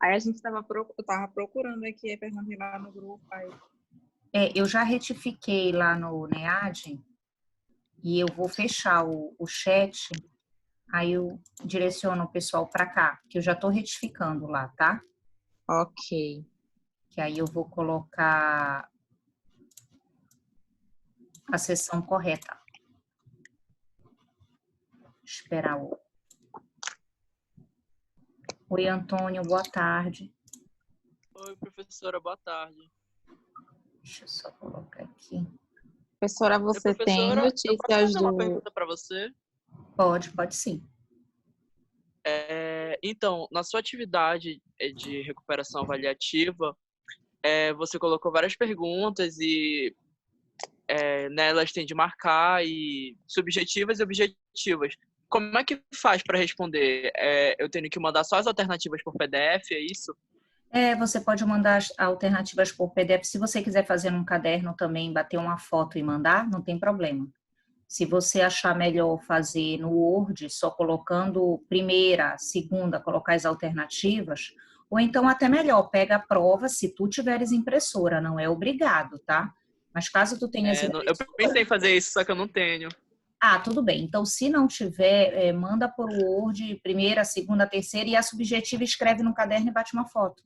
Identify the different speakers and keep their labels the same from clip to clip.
Speaker 1: Aí a gente eu tava procurando aqui, aí perguntei lá no grupo, aí...
Speaker 2: Eu já retifiquei lá no NEAD e eu vou fechar o chat, aí eu direciono o pessoal para cá, que eu já estou retificando lá, tá?
Speaker 1: Ok.
Speaker 2: Que aí eu vou colocar a sessão correta. Esperar o... Oi, Antônio, boa tarde.
Speaker 3: Oi, professora, boa tarde.
Speaker 2: Deixa eu só colocar aqui.
Speaker 1: Professora, você tem
Speaker 3: professora, eu posso
Speaker 1: notícias
Speaker 3: fazer uma pergunta para você?
Speaker 2: Pode sim.
Speaker 3: Então, na sua atividade de recuperação avaliativa, você colocou várias perguntas e nelas tem de marcar e subjetivas e objetivas. Como é que faz para responder? Eu tenho que mandar só as alternativas por PDF, é isso?
Speaker 2: Você pode mandar as alternativas por PDF. Se você quiser fazer num caderno também, bater uma foto e mandar, não tem problema. Se você achar melhor fazer no Word, só colocando primeira, segunda, colocar as alternativas, ou então até melhor, pega a prova se tu tiveres impressora, não é obrigado, tá? Mas caso tu tenhas
Speaker 3: Eu pensei em fazer isso, só que eu não tenho.
Speaker 2: tudo bem. Então, se não tiver, manda por Word, primeira, segunda, terceira, e a subjetiva escreve no caderno e bate uma foto.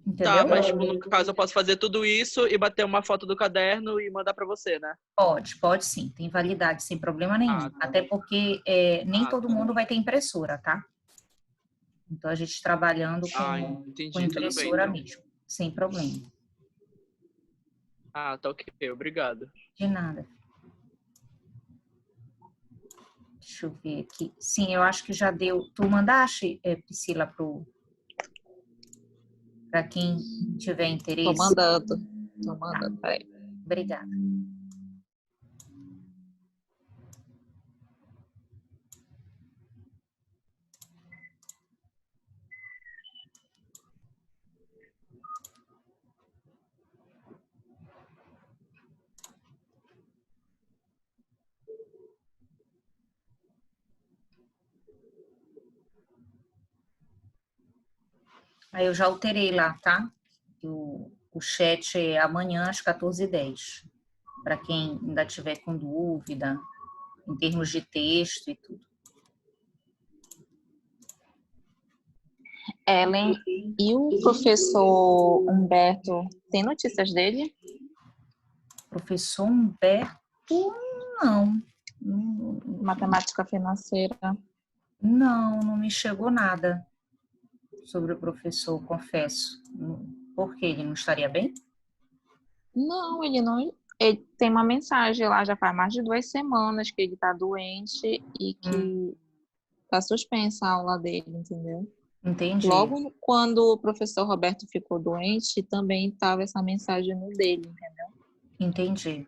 Speaker 2: Entendeu?
Speaker 3: Tá, mas tipo, no caso eu posso fazer tudo isso e bater uma foto do caderno e mandar para você, né?
Speaker 2: Pode sim, tem validade sem problema nenhum.
Speaker 3: Tá.
Speaker 2: Até porque nem todo
Speaker 3: Tá.
Speaker 2: mundo vai ter impressora, tá? Então a gente trabalhando com
Speaker 3: Entendi, tudo bem
Speaker 2: impressora
Speaker 3: então.
Speaker 2: mesmo, sem problema.
Speaker 3: Tá ok, obrigado.
Speaker 2: De nada. Deixa eu ver aqui. Sim, eu acho que já deu. Tu mandaste, Priscila, para quem tiver interesse?
Speaker 1: Tô mandando, peraí.
Speaker 2: Obrigada. Aí eu já alterei lá, tá? O chat é amanhã às 14h10. Para quem ainda tiver com dúvida, em termos de texto e tudo.
Speaker 1: Ellen, e o professor Humberto, tem notícias dele?
Speaker 2: Professor Humberto, não.
Speaker 1: Matemática financeira.
Speaker 2: Não me chegou nada sobre o professor, confesso. Por quê? Ele não estaria bem?
Speaker 1: Não, ele não. Ele tem uma mensagem lá, já faz mais de 2 semanas que ele tá doente e que tá suspensa a aula dele, entendeu?
Speaker 2: Entendi.
Speaker 1: Logo quando o professor Roberto ficou doente, também estava essa mensagem no dele, entendeu?
Speaker 2: Entendi.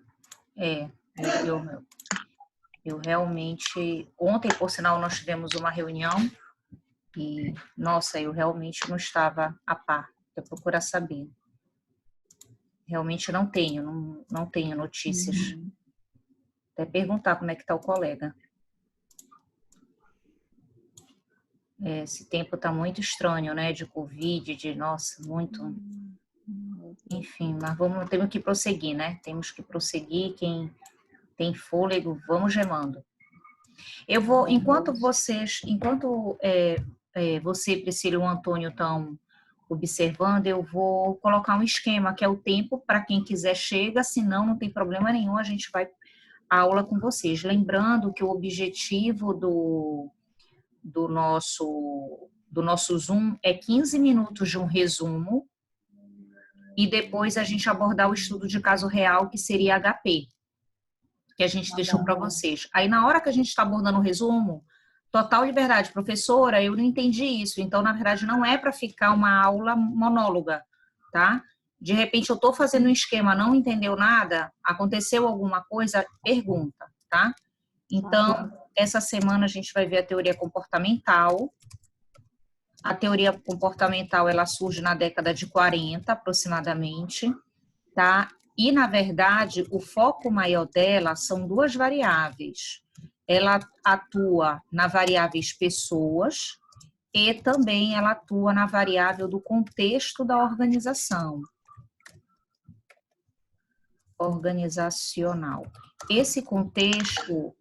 Speaker 2: Eu realmente... Ontem, por sinal, nós tivemos uma reunião e, nossa, eu realmente não estava a par. Eu procurar saber. Realmente não tenho notícias. Até perguntar como é que está o colega. Esse tempo está muito estranho, né? De Covid, nossa, muito... Enfim, mas temos que prosseguir, né? Temos que prosseguir. Quem tem fôlego, vamos remando. Eu vou, enquanto você, Priscila e o Antônio estão observando, eu vou colocar um esquema, que é o tempo, para quem quiser chega, senão não tem problema nenhum, a gente vai à aula com vocês. Lembrando que o objetivo do nosso Zoom é 15 minutos de um resumo e depois a gente abordar o estudo de caso real, que seria HP, que a gente deixou para vocês. Aí, na hora que a gente está abordando o resumo, total liberdade. Professora, eu não entendi isso. Então, na verdade, não é para ficar uma aula monóloga, tá? De repente, eu estou fazendo um esquema, não entendeu nada, aconteceu alguma coisa, pergunta, tá? Então, essa semana a gente vai ver a teoria comportamental. A teoria comportamental, ela surge na década de 40, aproximadamente, tá? E, na verdade, o foco maior dela são duas variáveis. Ela atua na variáveis pessoas e também ela atua na variável do contexto da organização. Organizacional. Esse contexto,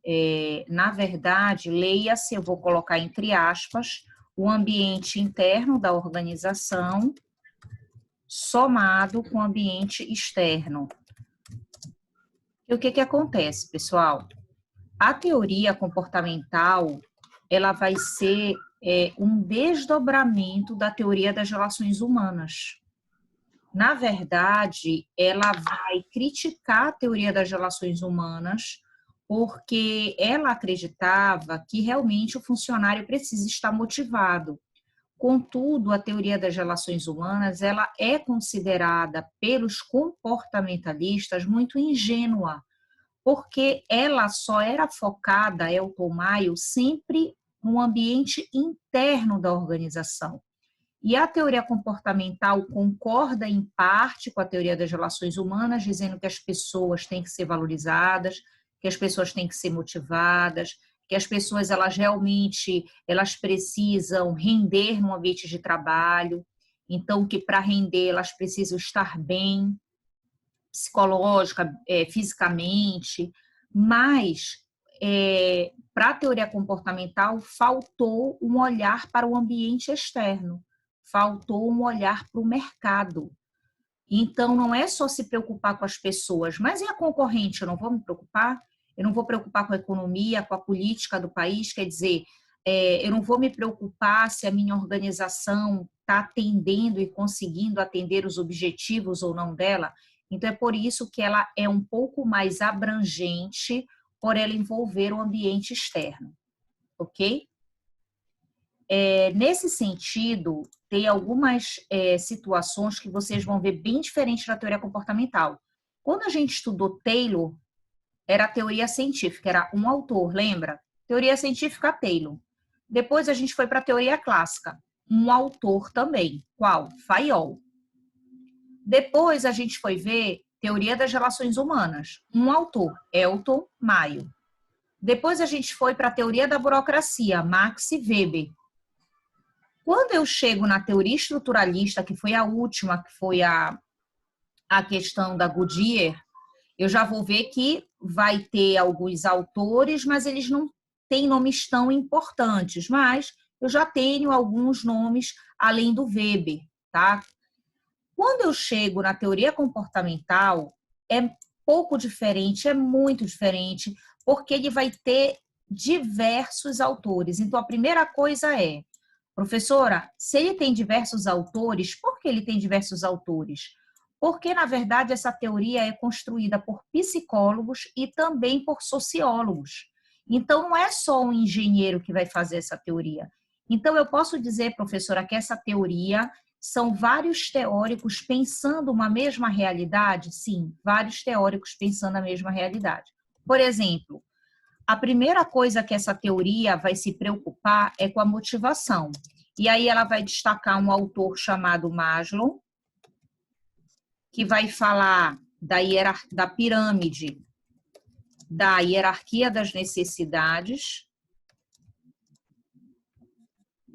Speaker 2: na verdade, leia-se, eu vou colocar entre aspas, o ambiente interno da organização somado com o ambiente externo. E o que que acontece, pessoal? A teoria comportamental, ela vai ser um desdobramento da teoria das relações humanas. Na verdade, ela vai criticar a teoria das relações humanas porque ela acreditava que realmente o funcionário precisa estar motivado. Contudo, a teoria das relações humanas, ela é considerada pelos comportamentalistas muito ingênua, porque ela só era focada, Elton Maio, sempre no ambiente interno da organização. E a teoria comportamental concorda em parte com a teoria das relações humanas, dizendo que as pessoas têm que ser valorizadas, que as pessoas têm que ser motivadas, que as pessoas elas precisam render no ambiente de trabalho, então que para render elas precisam estar bem, psicológica, fisicamente, mas para a teoria comportamental faltou um olhar para o ambiente externo, faltou um olhar para o mercado. Então, não é só se preocupar com as pessoas, mas e a concorrente? Eu não vou me preocupar? Eu não vou preocupar com a economia, com a política do país? Quer dizer, eu não vou me preocupar se a minha organização está atendendo e conseguindo atender os objetivos ou não dela? Então, é por isso que ela é um pouco mais abrangente por ela envolver o ambiente externo, ok? Nesse sentido, tem algumas situações que vocês vão ver bem diferentes da teoria comportamental. Quando a gente estudou Taylor, era a teoria científica, era um autor, lembra? Teoria científica, Taylor. Depois a gente foi para a teoria clássica, um autor também. Qual? Fayol. Depois a gente foi ver teoria das relações humanas, um autor, Elton Maio. Depois a gente foi para a teoria da burocracia, Max Weber. Quando eu chego na teoria estruturalista, que foi a última, que foi a questão da Goodyear, eu já vou ver que vai ter alguns autores, mas eles não têm nomes tão importantes, mas eu já tenho alguns nomes além do Weber, tá? Quando eu chego na teoria comportamental, é pouco diferente, é muito diferente, porque ele vai ter diversos autores. Então, a primeira coisa é, professora, se ele tem diversos autores, por que ele tem diversos autores? Porque, na verdade, essa teoria é construída por psicólogos e também por sociólogos. Então, não é só um engenheiro que vai fazer essa teoria. Então, eu posso dizer, professora, que essa teoria são vários teóricos pensando uma mesma realidade? Sim, vários teóricos pensando a mesma realidade. Por exemplo, a primeira coisa que essa teoria vai se preocupar é com a motivação. E aí ela vai destacar um autor chamado Maslow, que vai falar da pirâmide, da hierarquia das necessidades.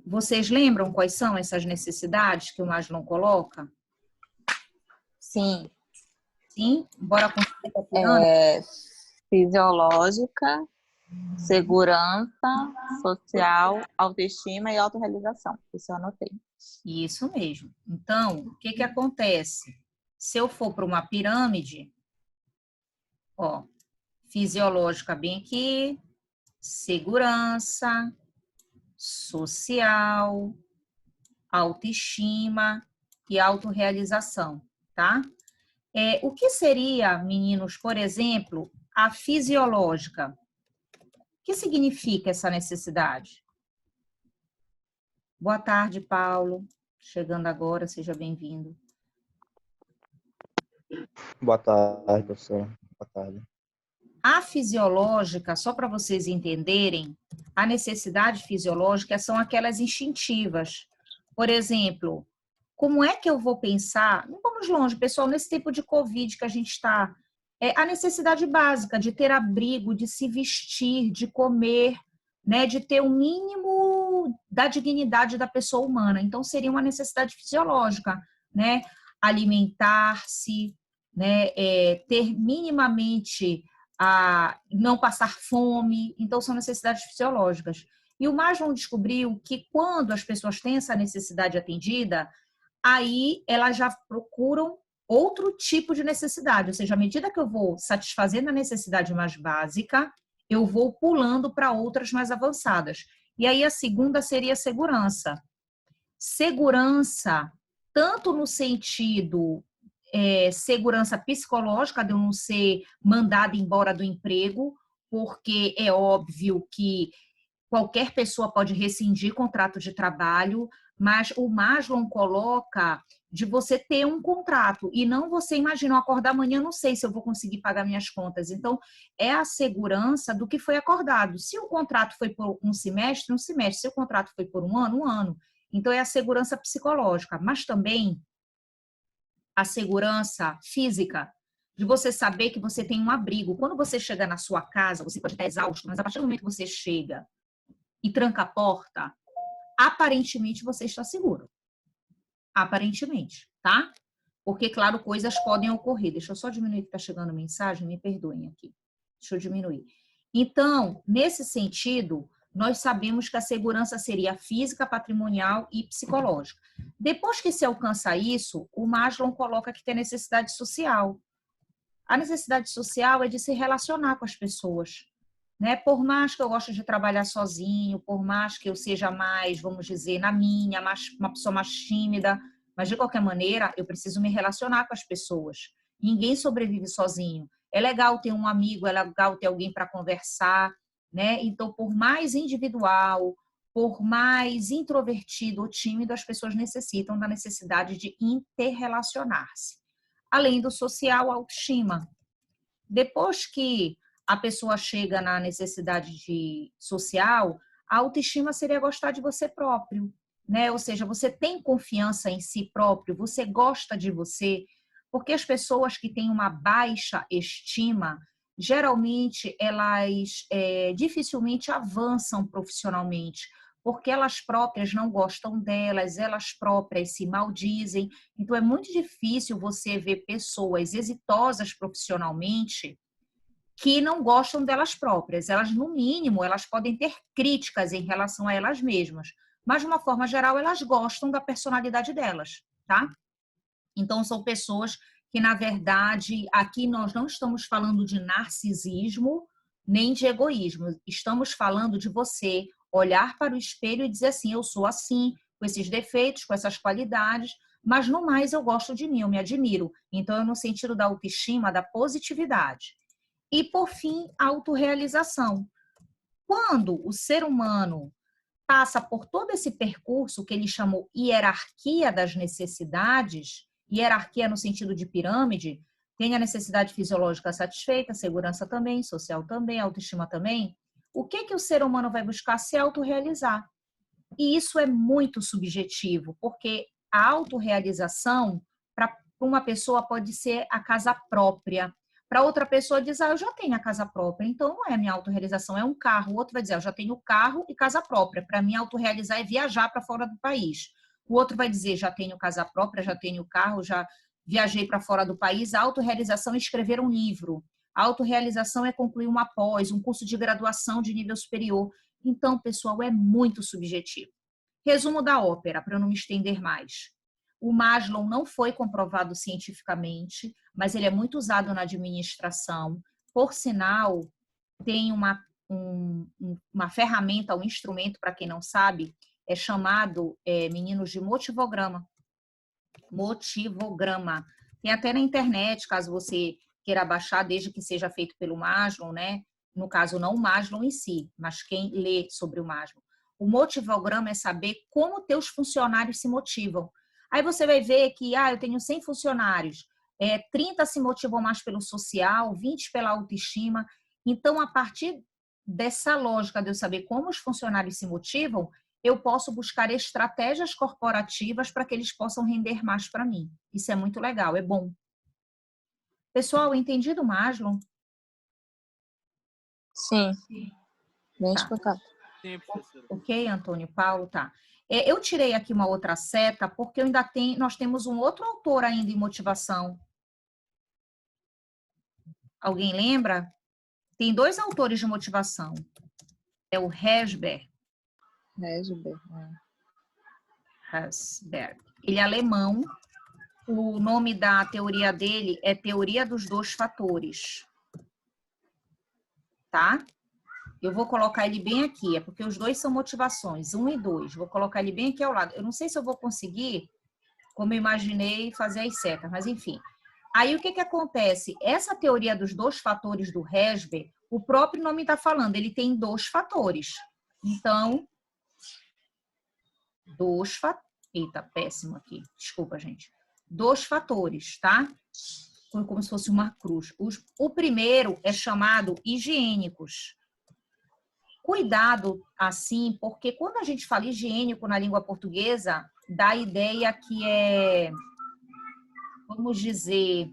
Speaker 2: Vocês lembram quais são essas necessidades que o Maslow coloca?
Speaker 1: Sim.
Speaker 2: Sim? Bora construir a pirâmide?
Speaker 1: Fisiológica, segurança, social, autoestima e autorrealização. Isso eu anotei.
Speaker 2: Isso mesmo. Então, o que acontece? Se eu for para uma pirâmide, ó, fisiológica bem aqui, segurança, social, autoestima e autorrealização, tá? O que seria, meninos, por exemplo, a fisiológica? O que significa essa necessidade? Boa tarde, Paulo. Chegando agora, seja bem-vindo.
Speaker 4: Boa tarde, professora. Boa tarde.
Speaker 2: A fisiológica, só para vocês entenderem, a necessidade fisiológica são aquelas instintivas. Por exemplo, como é que eu vou pensar? Não vamos longe, pessoal, nesse tempo de Covid que a gente está, a necessidade básica de ter abrigo, de se vestir, de comer, né, de ter um mínimo da dignidade da pessoa humana. Então, seria uma necessidade fisiológica, né? Alimentar-se, né? Ter minimamente não passar fome. Então, são necessidades fisiológicas. E o Maslow descobriu que quando as pessoas têm essa necessidade atendida, aí elas já procuram outro tipo de necessidade. Ou seja, à medida que eu vou satisfazendo a necessidade mais básica, eu vou pulando para outras mais avançadas. E aí a segunda seria segurança. Segurança, tanto no sentido segurança psicológica, de eu não ser mandada embora do emprego, porque é óbvio que qualquer pessoa pode rescindir contrato de trabalho, mas o Maslow coloca de você ter um contrato e não você imagina, eu acordar amanhã, não sei se eu vou conseguir pagar minhas contas. Então, é a segurança do que foi acordado. Se o contrato foi por um semestre, um semestre. Se o contrato foi por um ano, um ano. Então, é a segurança psicológica, mas também a segurança física, de você saber que você tem um abrigo. Quando você chega na sua casa, você pode estar exausto, mas a partir do momento que você chega e tranca a porta, aparentemente você está seguro. Aparentemente, tá? Porque, claro, coisas podem ocorrer. Deixa eu só diminuir que está chegando mensagem, me perdoem aqui. Deixa eu diminuir. Então, nesse sentido, nós sabemos que a segurança seria física, patrimonial e psicológica. Depois que se alcança isso, o Maslow coloca que tem necessidade social. A necessidade social é de se relacionar com as pessoas, né? Por mais que eu goste de trabalhar sozinho, por mais que eu seja mais, vamos dizer, na minha, uma pessoa mais tímida, mas de qualquer maneira eu preciso me relacionar com as pessoas. Ninguém sobrevive sozinho. É legal ter um amigo, é legal ter alguém para conversar, né? Então, por mais individual, por mais introvertido ou tímido, as pessoas necessitam da necessidade de interrelacionar-se. Além do social, a autoestima. Depois que a pessoa chega na necessidade social, a autoestima seria gostar de você próprio, né? Ou seja, você tem confiança em si próprio, você gosta de você, porque as pessoas que têm uma baixa estima, geralmente elas dificilmente avançam profissionalmente, porque elas próprias não gostam delas, elas próprias se maldizem. Então, é muito difícil você ver pessoas exitosas profissionalmente que não gostam delas próprias. Elas, no mínimo, elas podem ter críticas em relação a elas mesmas, mas, de uma forma geral, elas gostam da personalidade delas, tá? Então, são pessoas que, na verdade, aqui nós não estamos falando de narcisismo nem de egoísmo. Estamos falando de você olhar para o espelho e dizer assim, eu sou assim, com esses defeitos, com essas qualidades, mas no mais eu gosto de mim, eu me admiro. Então, é no sentido da autoestima, da positividade. E, por fim, a autorrealização. Quando o ser humano passa por todo esse percurso que ele chamou hierarquia das necessidades, hierarquia no sentido de pirâmide, tem a necessidade fisiológica satisfeita, segurança também, social também, autoestima também. O que o ser humano vai buscar? Se autorrealizar. E isso é muito subjetivo, porque a autorrealização, para uma pessoa, pode ser a casa própria. Para outra pessoa diz, eu já tenho a casa própria, então não é a minha autorrealização, é um carro. O outro vai dizer, eu já tenho carro e casa própria. Para mim, autorrealizar é viajar para fora do país. O outro vai dizer, já tenho casa própria, já tenho carro, já viajei para fora do país. A autorrealização é escrever um livro. A autorrealização é concluir uma pós, um curso de graduação de nível superior. Então, pessoal, é muito subjetivo. Resumo da ópera, para eu não me estender mais. O Maslow não foi comprovado cientificamente, mas ele é muito usado na administração. Por sinal, tem uma ferramenta, um instrumento, para quem não sabe, é chamado, meninos, de motivograma. Motivograma. Tem até na internet, caso você queira baixar, desde que seja feito pelo Maslow, né? No caso, não o Maslow em si, mas quem lê sobre o Maslow. O motivograma é saber como teus funcionários se motivam. Aí você vai ver que, eu tenho 100 funcionários, 30 se motivam mais pelo social, 20 pela autoestima. Então, a partir dessa lógica de eu saber como os funcionários se motivam, eu posso buscar estratégias corporativas para que eles possam render mais para mim. Isso é muito legal, é bom. Pessoal, entendido o Maslow?
Speaker 1: Sim, bem
Speaker 2: Tá.
Speaker 1: explicado.
Speaker 3: Sim, professora.
Speaker 2: Ok, Antônio Paulo, tá. Eu tirei aqui uma outra seta, porque nós temos um outro autor ainda em motivação. Alguém lembra? Tem 2 autores de motivação. É o Herzberg. Herzberg. Ele é alemão. O nome da teoria dele é Teoria dos 2 Fatores. Tá? Eu vou colocar ele bem aqui, é porque os 2 são motivações, 1 e 2. Vou colocar ele bem aqui ao lado. Eu não sei se eu vou conseguir, como eu imaginei, fazer as setas, mas enfim. Aí o que acontece? Essa teoria dos 2 fatores do Herzberg, o próprio nome está falando, ele tem 2 fatores. Então, 2 fatores. Eita, péssimo aqui. Desculpa, gente. 2 fatores, tá? Como se fosse uma cruz. O primeiro é chamado higiênicos. Cuidado, assim, porque quando a gente fala higiênico na língua portuguesa, dá a ideia que é, vamos dizer,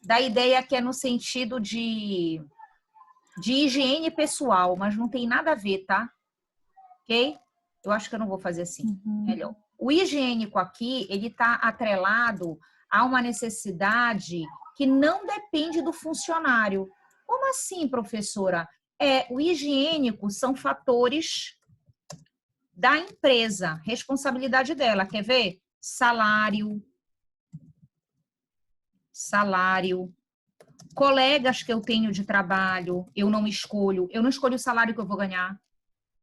Speaker 2: dá a ideia que é no sentido de higiene pessoal, mas não tem nada a ver, tá? Ok? Eu acho que eu não vou fazer assim, melhor. O higiênico aqui, ele está atrelado a uma necessidade que não depende do funcionário. Como assim, professora? O higiênico são fatores da empresa, responsabilidade dela. Quer ver? Salário, colegas que eu tenho de trabalho, eu não escolho o salário que eu vou ganhar.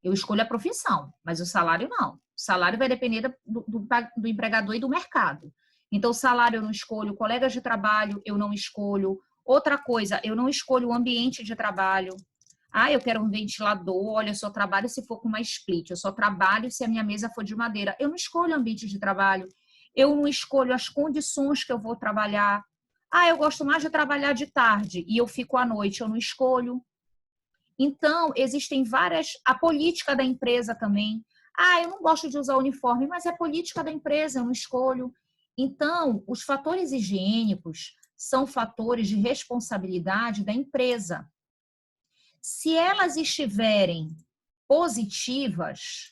Speaker 2: Eu escolho a profissão, mas o salário não. O salário vai depender do empregador e do mercado. Então, o salário eu não escolho, colegas de trabalho eu não escolho. Outra coisa, eu não escolho o ambiente de trabalho. Eu quero um ventilador, olha, eu só trabalho se for com uma split, eu só trabalho se a minha mesa for de madeira. Eu não escolho o ambiente de trabalho, eu não escolho as condições que eu vou trabalhar. Eu gosto mais de trabalhar de tarde e eu fico à noite, eu não escolho. Então, existem a política da empresa também. Eu não gosto de usar uniforme, mas é a política da empresa, eu não escolho. Então, os fatores higiênicos são fatores de responsabilidade da empresa. Se elas estiverem positivas,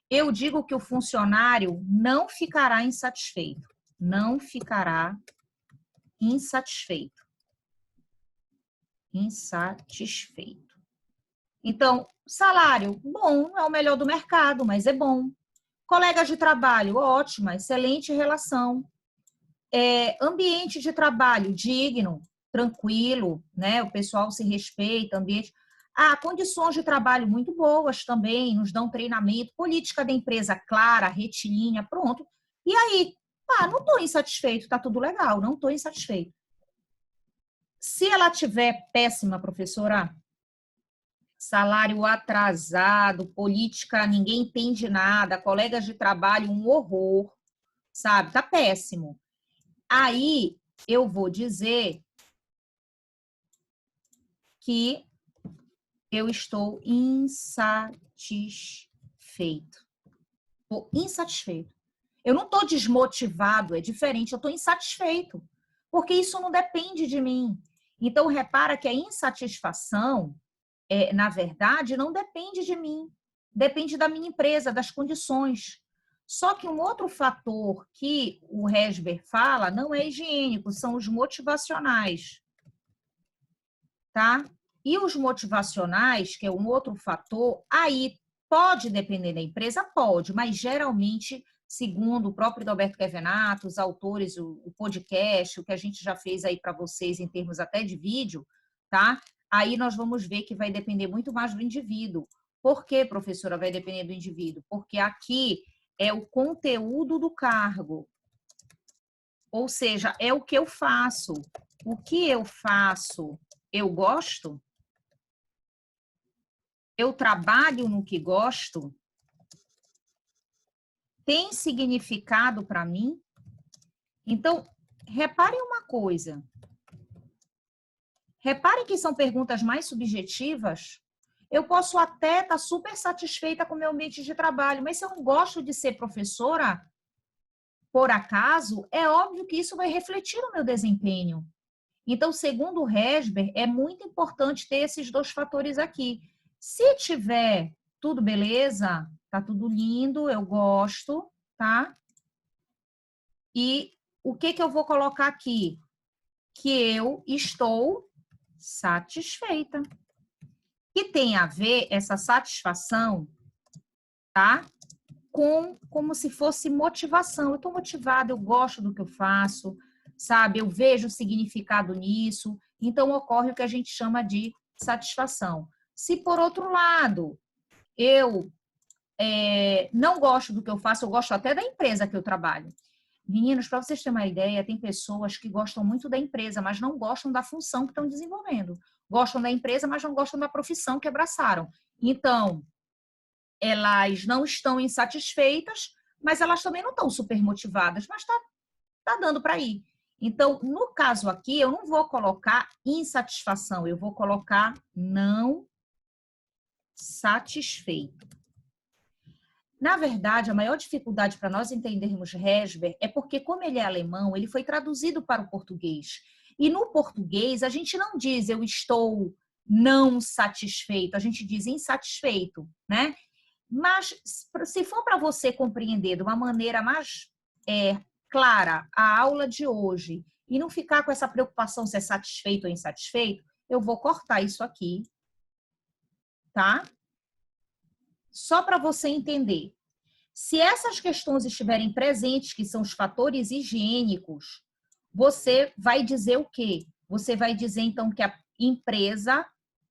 Speaker 2: eu digo que o funcionário não ficará insatisfeito. Não ficará insatisfeito. Então, salário, bom, não é o melhor do mercado, mas é bom. Colegas de trabalho, ótima, excelente relação. Ambiente de trabalho digno, tranquilo, né? O pessoal se respeita, ambiente. Condições de trabalho muito boas também, nos dão treinamento, política da empresa clara, retilínea, pronto. E aí, não estou insatisfeito, tá tudo legal, não estou insatisfeito. Se ela tiver péssima, professora, salário atrasado, política, ninguém entende nada, colegas de trabalho, um horror, sabe? Tá péssimo. Aí eu vou dizer que eu estou insatisfeito. Estou insatisfeito. Eu não estou desmotivado, é diferente, eu estou insatisfeito. Porque isso não depende de mim. Então, repara que a insatisfação, na verdade, não depende de mim. Depende da minha empresa, das condições. Só que um outro fator que o Herzberg fala não é higiênico, são os motivacionais. Tá? E os motivacionais, que é um outro fator, aí pode depender da empresa? Pode, mas geralmente, segundo o próprio Roberto Kevenato, os autores, o podcast, o que a gente já fez aí para vocês em termos até de vídeo, tá? Aí nós vamos ver que vai depender muito mais do indivíduo. Por que, professora, vai depender do indivíduo? Porque aqui é o conteúdo do cargo. Ou seja, é o que eu faço. O que eu faço, eu gosto? Eu trabalho no que gosto? Tem significado para mim? Então, reparem uma coisa. Reparem que são perguntas mais subjetivas. Eu posso até estar super satisfeita com o meu ambiente de trabalho, mas se eu não gosto de ser professora, por acaso, é óbvio que isso vai refletir no meu desempenho. Então, segundo o Resber, é muito importante ter esses dois fatores aqui. Se tiver tudo beleza, tá tudo lindo, eu gosto, tá? E o que que eu vou colocar aqui? Que eu estou satisfeita. Que tem a ver essa satisfação, tá? Com como se fosse motivação. Eu estou motivada, eu gosto do que eu faço, sabe? Eu vejo significado nisso. Então, ocorre o que a gente chama de satisfação. Se, por outro lado, eu não gosto do que eu faço, eu gosto até da empresa que eu trabalho. Meninos, para vocês terem uma ideia, tem pessoas que gostam muito da empresa, mas não gostam da função que estão desenvolvendo. Gostam da empresa, mas não gostam da profissão que abraçaram. Então, elas não estão insatisfeitas, mas elas também não estão super motivadas, mas tá dando para ir. Então, no caso aqui, eu não vou colocar insatisfação, eu vou colocar não satisfeito. Na verdade, a maior dificuldade para nós entendermos Resber é porque, como ele é alemão, ele foi traduzido para o português. E no português, a gente não diz eu estou não satisfeito, a gente diz insatisfeito, né? Mas, se for para você compreender de uma maneira mais clara a aula de hoje e não ficar com essa preocupação se é satisfeito ou insatisfeito, eu vou cortar isso aqui, tá? Só para você entender. Se essas questões estiverem presentes, que são os fatores higiênicos, você vai dizer o quê? Você vai dizer, então, que a empresa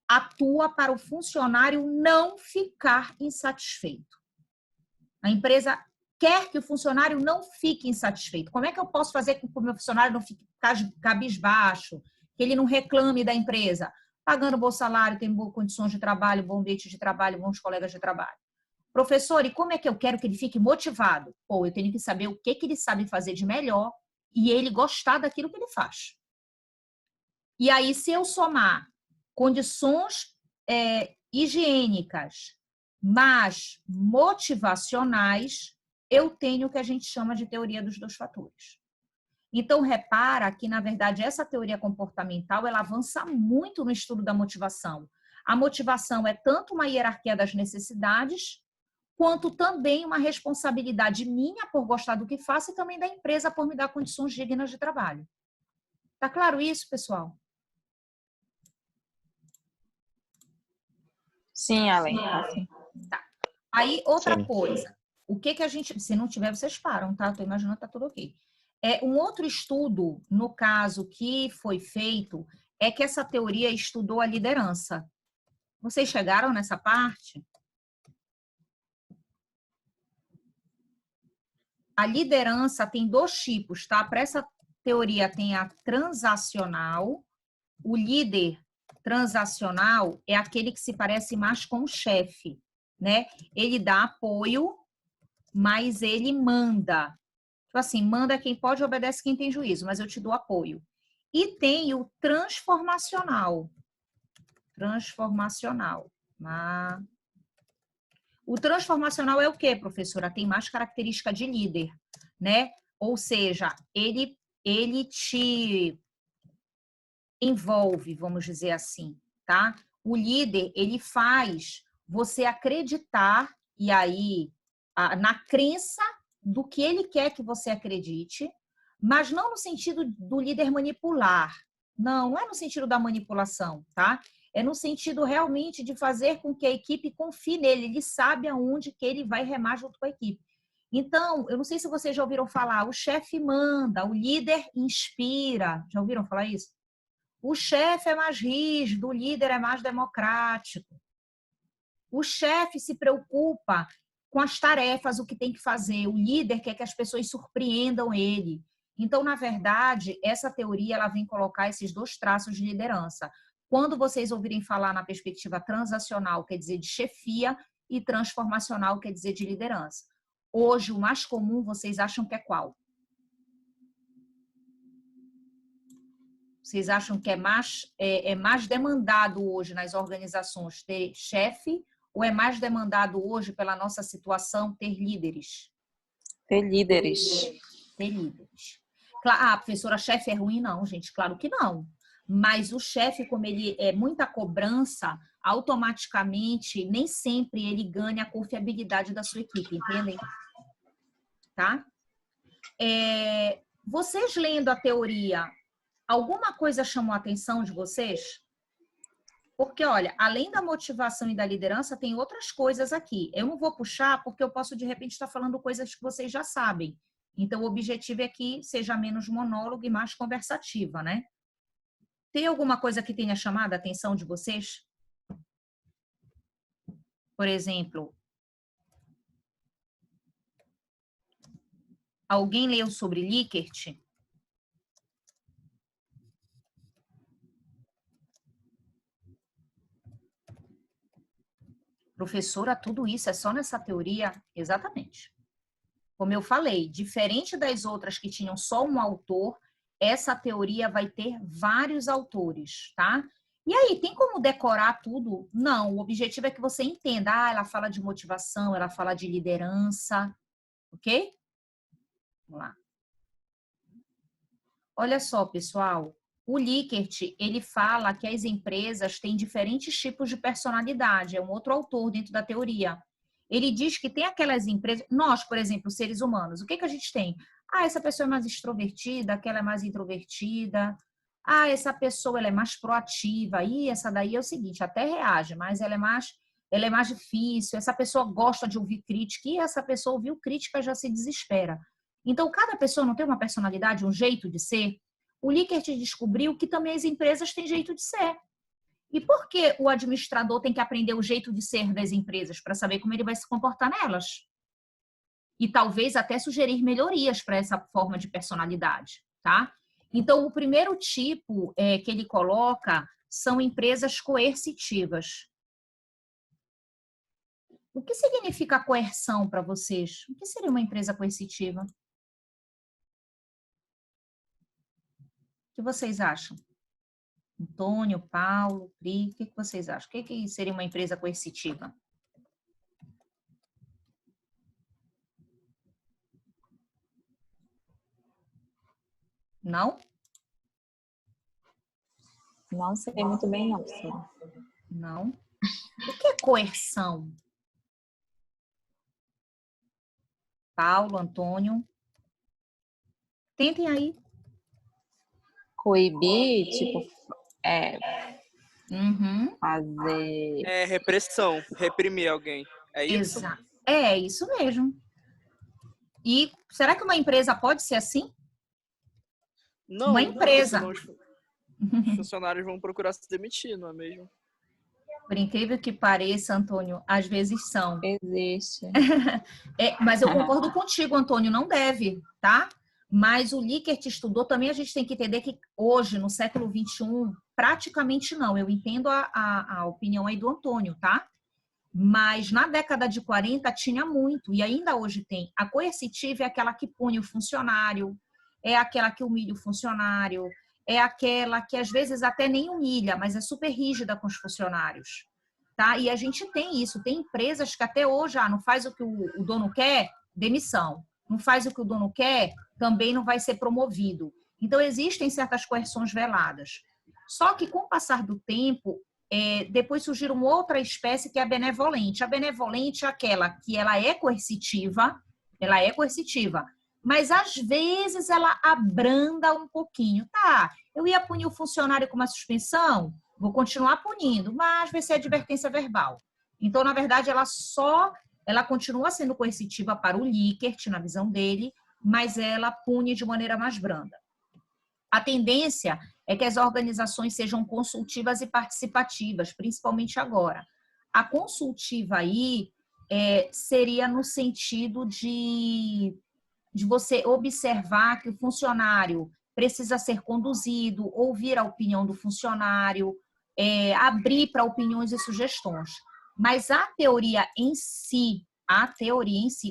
Speaker 2: atua para o funcionário não ficar insatisfeito. A empresa quer que o funcionário não fique insatisfeito. Como é que eu posso fazer com que o meu funcionário não fique cabisbaixo, que ele não reclame da empresa? Pagando bom salário, tendo boas condições de trabalho, bom ambiente de trabalho, bons colegas de trabalho. Professor, e como é que eu quero que ele fique motivado? Pô, eu tenho que saber o que ele sabe fazer de melhor e ele gostar daquilo que ele faz. E aí, se eu somar condições higiênicas, mas motivacionais, eu tenho o que a gente chama de teoria dos dois fatores. Então, repara que, na verdade, essa teoria comportamental, ela avança muito no estudo da motivação. A motivação é tanto uma hierarquia das necessidades, quanto também uma responsabilidade minha por gostar do que faço e também da empresa por me dar condições dignas de trabalho. Tá claro isso, pessoal?
Speaker 1: Sim, Ellen. Assim.
Speaker 2: Tá. Aí, outra
Speaker 4: Sim.
Speaker 2: coisa. O que que a gente... Se não tiver, vocês param, tá? Tô imaginando que tá tudo ok. Um outro estudo, no caso, que foi feito, é que essa teoria estudou a liderança. Vocês chegaram nessa parte? A liderança tem dois tipos, tá? Para essa teoria tem a transacional. O líder transacional é aquele que se parece mais com o chefe, né? Ele dá apoio, mas ele manda. Tipo assim, manda quem pode, obedece quem tem juízo, mas eu te dou apoio. E tem o transformacional. Transformacional. O transformacional é o quê, professora? Tem mais característica de líder, né? Ou seja, ele te envolve, vamos dizer assim, tá? O líder, ele faz você acreditar, e aí, na crença do que ele quer que você acredite, mas não no sentido do líder manipular. Não é no sentido da manipulação, tá? É no sentido realmente de fazer com que a equipe confie nele. Ele sabe aonde que ele vai remar junto com a equipe. Então, eu não sei se vocês já ouviram falar, o chefe manda, o líder inspira. Já ouviram falar isso? O chefe é mais rígido, o líder é mais democrático. O chefe se preocupa com as tarefas, o que tem que fazer. O líder quer que as pessoas surpreendam ele. Então, na verdade, essa teoria ela vem colocar esses dois traços de liderança. Quando vocês ouvirem falar na perspectiva transacional, quer dizer de chefia, e transformacional, quer dizer de liderança. Hoje, o mais comum, vocês acham que é qual? Vocês acham que é mais demandado hoje nas organizações ter chefe ou é mais demandado hoje pela nossa situação ter líderes?
Speaker 1: Ter líderes.
Speaker 2: Ter líderes. Ah, professora, chefe é ruim? Não, gente, claro que não. Mas o chefe, como ele é muita cobrança, automaticamente, nem sempre ele ganha a confiabilidade da sua equipe, entendem? Tá? Vocês lendo a teoria, alguma coisa chamou a atenção de vocês? Porque, olha, além da motivação e da liderança, tem outras coisas aqui. Eu não vou puxar porque eu posso, de repente, estar falando coisas que vocês já sabem. Então, o objetivo é que seja menos monólogo e mais conversativa, né? Tem alguma coisa que tenha chamado a atenção de vocês? Por exemplo, alguém leu sobre Likert? Professora, tudo isso é só nessa teoria? Exatamente. Como eu falei, diferente das outras que tinham só um autor, essa teoria vai ter vários autores, tá? E aí, tem como decorar tudo? Não, o objetivo é que você entenda. Ah, ela fala de motivação, ela fala de liderança, ok? Vamos lá. Olha só, pessoal. O Likert, ele fala que as empresas têm diferentes tipos de personalidade. É um outro autor dentro da teoria. Ele diz que tem aquelas empresas... Nós, por exemplo, seres humanos, o que a gente tem? Ah, essa pessoa é mais extrovertida, aquela é mais introvertida. Ah, essa pessoa ela é mais proativa. E essa daí é o seguinte, até reage, mas ela é mais difícil. Essa pessoa gosta de ouvir crítica e essa pessoa ouviu crítica já se desespera. Então, cada pessoa não tem uma personalidade, um jeito de ser. O Likert descobriu que também as empresas têm jeito de ser. E por que o administrador tem que aprender o jeito de ser das empresas para saber como ele vai se comportar nelas? E talvez até sugerir melhorias para essa forma de personalidade, tá? Então, o primeiro tipo que ele coloca são empresas coercitivas. O que significa coerção para vocês? O que seria uma empresa coercitiva? O que vocês acham? Antônio, Paulo, Pri, o que vocês acham? O que seria uma empresa coercitiva? Não?
Speaker 1: Não sei muito bem, não, professora.
Speaker 2: Não. O que é coerção? Paulo, Antônio. Tentem aí.
Speaker 1: Coibir, tipo, fazer...
Speaker 3: É repressão, reprimir alguém. É isso?
Speaker 2: Exato. É isso mesmo. E será que uma empresa pode ser assim?
Speaker 3: Não,
Speaker 2: Uma empresa.
Speaker 3: senão os funcionários vão procurar se demitir, não é mesmo?
Speaker 2: Por incrível que pareça, Antônio, às vezes são.
Speaker 1: Existe.
Speaker 2: Mas eu concordo contigo, Antônio, não deve, tá? Mas o Likert estudou também, a gente tem que entender que hoje, no século XXI, praticamente não. Eu entendo a opinião aí do Antônio, tá? Mas na década de 40 tinha muito, e ainda hoje tem. A coercitiva é aquela que pune o funcionário, é aquela que humilha o funcionário, é aquela que às vezes até nem humilha, mas é super rígida com os funcionários. Tá? E a gente tem isso, tem empresas que até hoje não faz o que o dono quer, demissão. Não faz o que o dono quer, também não vai ser promovido. Então, existem certas coerções veladas. Só que, com o passar do tempo, depois surgiu uma outra espécie que é a benevolente. A benevolente é aquela que ela é coercitiva, mas às vezes ela abranda um pouquinho. Tá, eu ia punir o funcionário com uma suspensão, vou continuar punindo, mas vai ser advertência verbal. Então, na verdade, ela continua sendo coercitiva para o Likert, na visão dele, mas ela pune de maneira mais branda. A tendência é que as organizações sejam consultivas e participativas, principalmente agora. A consultiva aí seria no sentido de você observar que o funcionário precisa ser conduzido, ouvir a opinião do funcionário, abrir para opiniões e sugestões. Mas a teoria em si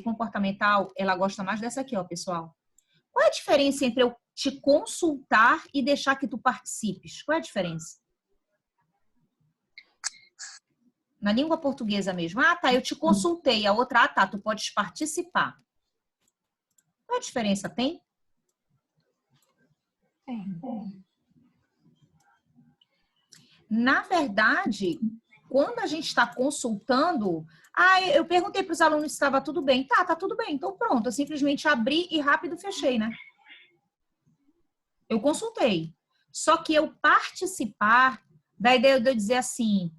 Speaker 2: comportamental, ela gosta mais dessa aqui, ó, pessoal. Qual é a diferença entre eu te consultar e deixar que tu participes? Qual é a diferença? Na língua portuguesa mesmo. Ah, tá, eu te consultei. A outra, tá, tu podes participar. Qual a diferença? Tem? na verdade, quando a gente está consultando, eu perguntei para os alunos se estava tudo bem. Tá tudo bem, então pronto. Eu simplesmente abri e rápido fechei, né? Eu consultei. Só que eu participar da ideia de eu dizer assim,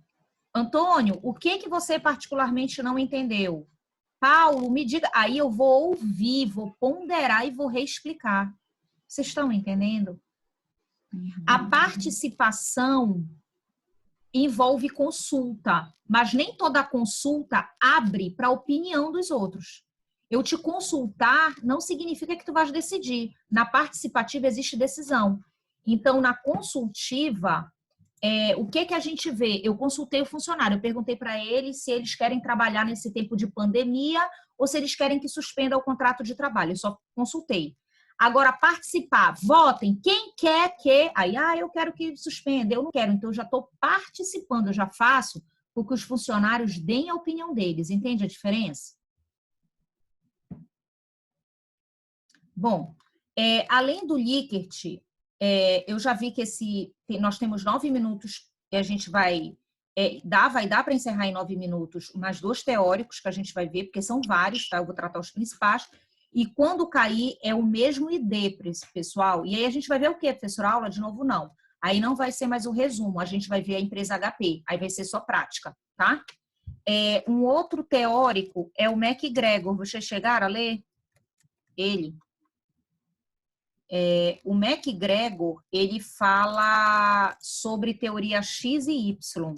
Speaker 2: Antônio, o que você particularmente não entendeu? Paulo, me diga. Aí eu vou ouvir, vou ponderar e vou reexplicar. Vocês estão entendendo? A participação envolve consulta, mas nem toda consulta abre para a opinião dos outros. Eu te consultar não significa que tu vais decidir. Na participativa existe decisão. Então, na consultiva, o que a gente vê? Eu consultei o funcionário, eu perguntei para eles se eles querem trabalhar nesse tempo de pandemia ou se eles querem que suspenda o contrato de trabalho. Eu só consultei. Agora, participar, votem. Quem quer que... Aí, eu quero que suspenda, eu não quero. Então, eu já estou participando, eu já faço porque os funcionários deem a opinião deles. Entende a diferença? Bom, além do Likert, eu já vi que nós temos 9 minutos e a gente vai dar para encerrar em 9 minutos mais 2 teóricos que a gente vai ver, porque são vários, tá? Eu vou tratar os principais. E quando cair, é o mesmo ID para esse pessoal. E aí a gente vai ver o quê, professora? Aula? De novo, não. Aí não vai ser mais o resumo, a gente vai ver a empresa HP. Aí vai ser só prática, tá? Um outro teórico é o MacGregor. Vocês chegaram a ler? Ele. O MacGregor, ele fala sobre teoria X e Y,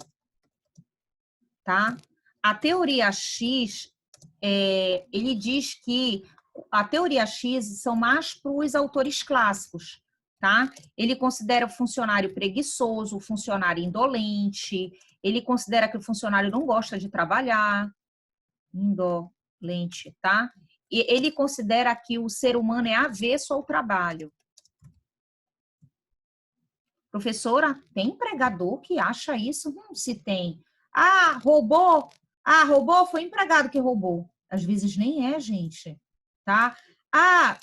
Speaker 2: tá? A teoria X, ele diz que a teoria X são mais para os autores clássicos, tá? Ele considera o funcionário preguiçoso, o funcionário indolente, ele considera que o funcionário não gosta de trabalhar, indolente, tá? E ele considera que o ser humano é avesso ao trabalho. Professora, tem empregador que acha isso? Se tem. Roubou. Roubou, foi empregado que roubou. Às vezes nem é, gente. Tá?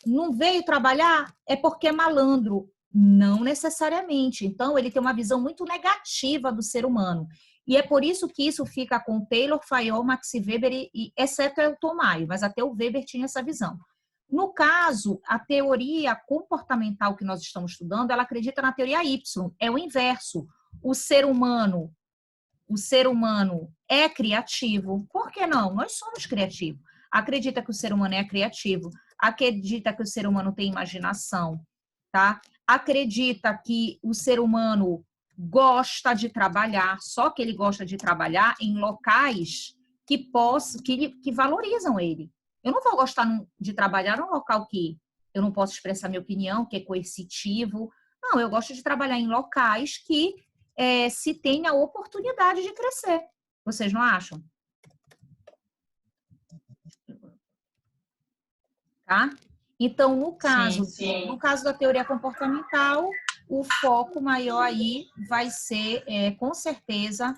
Speaker 2: Não veio trabalhar? É porque é malandro. Não necessariamente. Então, ele tem uma visão muito negativa do ser humano. E é por isso que isso fica com Taylor, Fayol, Max Weber, exceto o Tomaio, mas até o Weber tinha essa visão. No caso, a teoria comportamental que nós estamos estudando, ela acredita na teoria Y, é o inverso. O ser humano é criativo. Por que não? Nós somos criativos. Acredita que o ser humano é criativo, acredita que o ser humano tem imaginação, tá? Acredita que o ser humano gosta de trabalhar, só que ele gosta de trabalhar em locais que valorizam ele. Eu não vou gostar de trabalhar num local que eu não posso expressar minha opinião, que é coercitivo. Não, eu gosto de trabalhar em locais que se tem a oportunidade de crescer. Vocês não acham? Tá? Então, no caso da teoria comportamental, o foco maior aí vai ser, com certeza,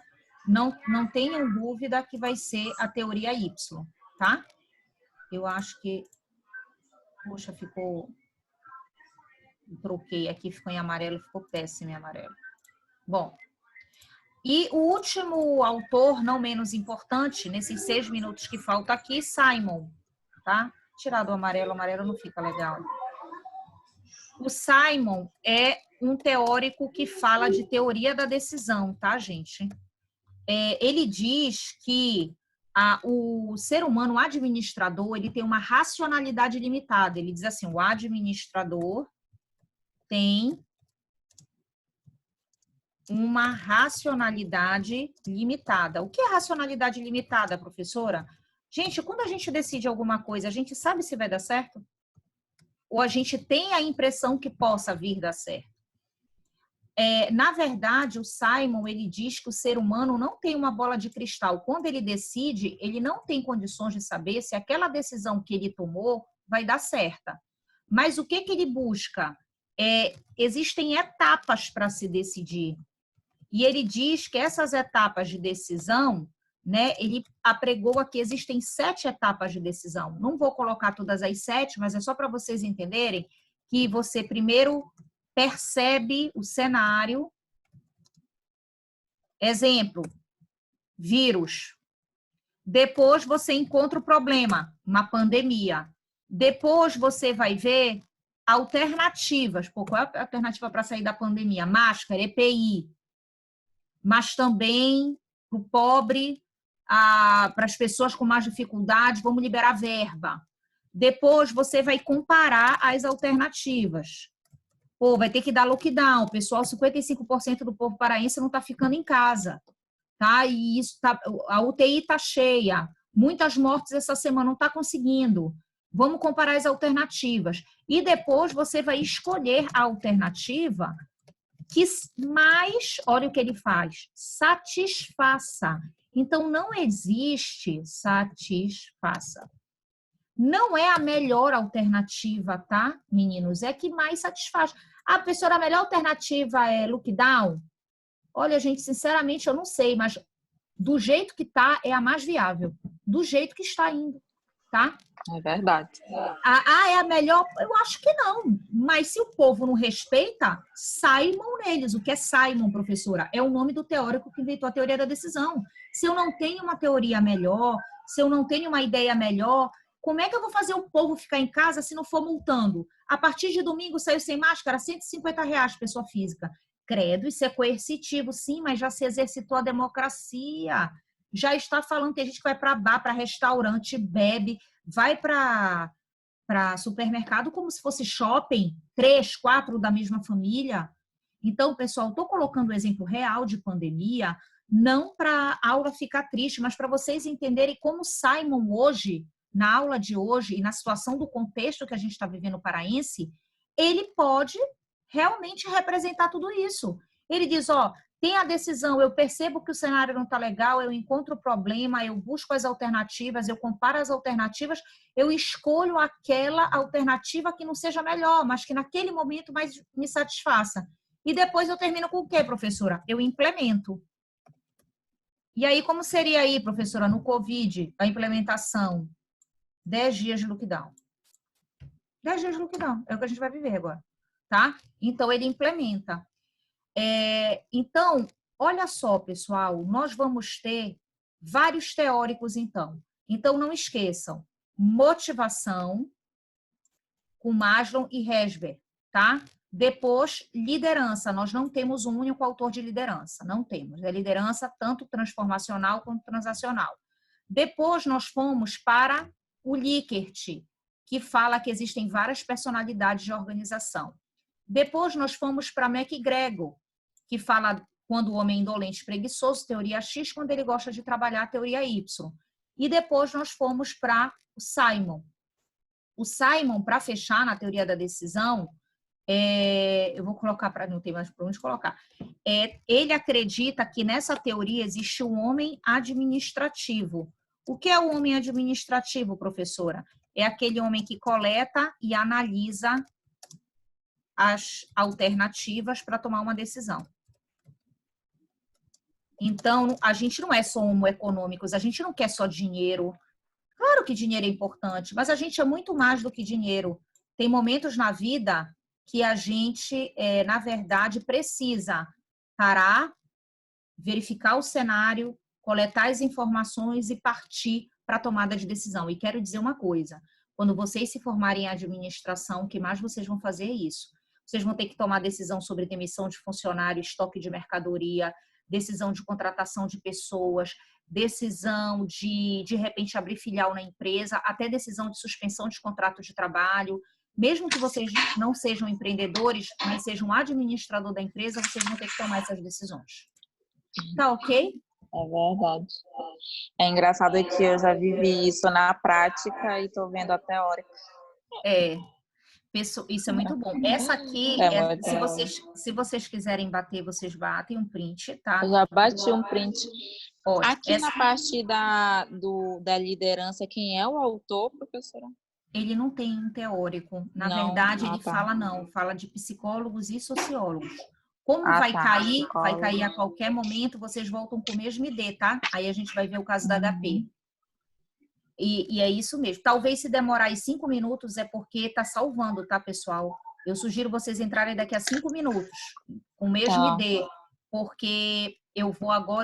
Speaker 2: não tenham dúvida que vai ser a teoria Y, tá? Eu acho que... Poxa, troquei aqui, ficou em amarelo, ficou péssimo em amarelo. Bom, e o último autor, não menos importante, nesses 6 minutos que falta aqui, Simon, tá? Tirar do amarelo, o amarelo não fica legal. O Simon é um teórico que fala de teoria da decisão, tá, gente? Ele diz que o ser humano, o administrador, ele tem uma racionalidade limitada. Ele diz assim, o administrador tem uma racionalidade limitada. O que é racionalidade limitada, professora? Gente, quando a gente decide alguma coisa, a gente sabe se vai dar certo? Ou a gente tem a impressão que possa vir dar certo? Na verdade, o Simon, ele diz que o ser humano não tem uma bola de cristal. Quando ele decide, ele não tem condições de saber se aquela decisão que ele tomou vai dar certa. Mas o que ele busca? Existem etapas para se decidir. E ele diz que essas etapas de decisão, né, ele apregou aqui, existem 7 etapas de decisão. Não vou colocar todas as 7, mas é só para vocês entenderem que você primeiro percebe o cenário, Exemplo, vírus. Depois você encontra o problema, uma pandemia. Depois você vai ver alternativas. Pô, qual é a alternativa para sair da pandemia? Máscara, EPI. Mas também para o pobre, para as pessoas com mais dificuldade, vamos liberar verba. Depois você vai comparar as alternativas. Pô, vai ter que dar lockdown. Pessoal, 55% do povo paraense não está ficando em casa. Tá? E isso a UTI está cheia. Muitas mortes essa semana, não está conseguindo. Vamos comparar as alternativas. E depois você vai escolher a alternativa que mais, olha o que ele faz, satisfaça. Então, não existe satisfaça. Não é a melhor alternativa, tá, meninos? É que mais satisfaz. Ah, professora, a melhor alternativa é lockdown? Olha, gente, sinceramente, eu não sei, mas do jeito que tá, é a mais viável. Do jeito que está indo, tá?
Speaker 1: É verdade.
Speaker 2: É a melhor? Eu acho que não. Mas se o povo não respeita, Simon neles. O que é Simon, professora? É o nome do teórico que inventou a teoria da decisão. Se eu não tenho uma teoria melhor, se eu não tenho uma ideia melhor, como é que eu vou fazer o povo ficar em casa se não for multando? A partir de domingo saiu sem máscara, R$150, pessoa física. Credo, isso é coercitivo, sim, mas já se exercitou a democracia. Já está falando que a gente vai para bar, para restaurante, bebe, vai para supermercado como se fosse shopping, 3, 4 da mesma família. Então, pessoal, estou colocando o exemplo real de pandemia, não para a aula ficar triste, mas para vocês entenderem como Simon hoje, na aula de hoje e na situação do contexto que a gente está vivendo paraense, ele pode realmente representar tudo isso. Ele diz, ó, tem a decisão, eu percebo que o cenário não está legal, eu encontro o problema, eu busco as alternativas, eu comparo as alternativas, eu escolho aquela alternativa que não seja melhor, mas que naquele momento mais me satisfaça. E depois eu termino com o quê, professora? Eu implemento. E aí, como seria aí, professora, no Covid, a implementação? 10 dias de lockdown. 10 dias de lockdown, é o que a gente vai viver agora, tá? Então, ele implementa. Então, olha só, pessoal, nós vamos ter vários teóricos, então. Então, não esqueçam, motivação com Maslow e Herzberg, tá? Depois, liderança. Nós não temos um único autor de liderança, não temos. É liderança tanto transformacional quanto transacional. Depois, nós fomos para o Likert, que fala que existem várias personalidades de organização. Depois, nós fomos para McGregor, que fala quando o homem é indolente e preguiçoso, teoria X, quando ele gosta de trabalhar, teoria Y. E depois, nós fomos para o Simon. O Simon, para fechar na teoria da decisão, eu vou colocar para não ter mais para onde colocar. Ele acredita que nessa teoria existe um homem administrativo. O que é o homem administrativo, professora? É aquele homem que coleta e analisa as alternativas para tomar uma decisão. Então, a gente não é só homo econômicos, a gente não quer só dinheiro. Claro que dinheiro é importante, mas a gente é muito mais do que dinheiro. Tem momentos na vida que a gente, na verdade, precisa parar, verificar o cenário, coletar as informações e partir para a tomada de decisão. E quero dizer uma coisa, quando vocês se formarem em administração, o que mais vocês vão fazer é isso. Vocês vão ter que tomar decisão sobre demissão de funcionário, estoque de mercadoria, decisão de contratação de pessoas, decisão de repente, abrir filial na empresa, até decisão de suspensão de contrato de trabalho. Mesmo que vocês não sejam empreendedores, mas sejam administrador da empresa, vocês vão ter que tomar essas decisões. Tá ok?
Speaker 1: É verdade. É engraçado que eu já vivi isso na prática e estou vendo a teórica.
Speaker 2: Isso é muito bom. Essa aqui, se vocês quiserem bater, vocês batem um print, tá?
Speaker 1: Eu já bati um print.
Speaker 2: Ó,
Speaker 1: aqui na parte da liderança, quem é o autor, professora?
Speaker 2: Ele não tem um teórico. Na verdade, ele fala de psicólogos e sociólogos. Como vai cair a qualquer momento, vocês voltam com o mesmo ID, tá? Aí a gente vai ver o caso da HP. E é isso mesmo. Talvez se demorar aí 5 minutos é porque tá salvando, tá, pessoal? Eu sugiro vocês entrarem daqui a 5 minutos com o mesmo ID, porque eu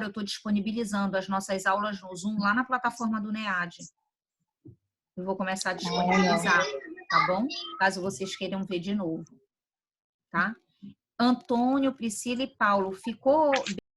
Speaker 2: estou disponibilizando as nossas aulas no Zoom lá na plataforma do NEAD. Eu vou começar a disponibilizar, tá bom? Caso vocês queiram ver de novo, tá? Antônio, Priscila e Paulo, ficou